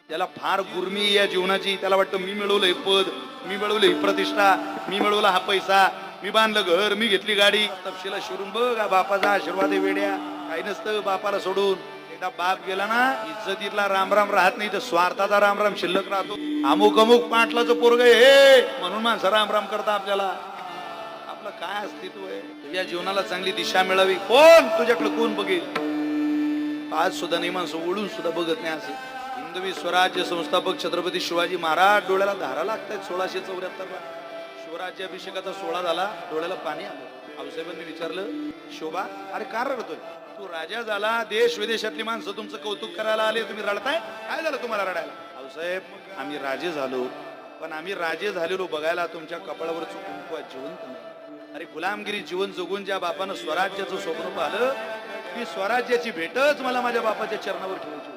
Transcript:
त्याला फार गुरमी या जीवनाची, त्याला वाटतं मी मिळवलं हे पद, मी मिळवलं ही प्रतिष्ठा, मी मिळवला हा पैसा, मी बांधलं घर, मी घेतली गाडी. तपशीला शिरून बघ, बापाचा आशीर्वाद आहे वेड्या. काही नसतं बापाला सोडून. एकदा बाप गेला ना, इज्जतीतला रामराम राहत नाही, तर स्वार्थाचा रामराम शिल्लक राहतो. अमुक अमुक पाटलाचं पोरग हे म्हणून माणसं रामराम करता. आपल्याला आपलं काय अस्तित्व आहे? तुझ्या जीवनाला चांगली दिशा मिळावी, कोण तुझ्याकडे कोण बघेल? आज सुद्धा नाही माणसं ओळून सुद्धा बघत नाही. असं हिंदवी स्वराज्य संस्थापक छत्रपती शिवाजी महाराज डोळ्याला धारा लागतायत. 1674ला शिवराज्याभिषेकाचा सोहळा झाला, डोळ्याला पाणी आलं. आऊसाहेबांनी विचारलं, शोभा अरे का रडतोय? तू राजा झाला, देश विदेशातली माणसं तुमचं कौतुक करायला आले, तुम्ही रडताय? काय झालं तुम्हाला रडायला? आऊसाहेब आम्ही राजे झालो, पण आम्ही राजे झालेलो बघायला तुमच्या कपाळावर कुंकू जिवंत नाही. अरे गुलामगिरी जीवन जगून ज्या बापानं स्वराज्याचं स्वप्न पाहिलं, ती स्वराज्याची भेटच मला माझ्या बापाच्या चरणावर ठेवायची.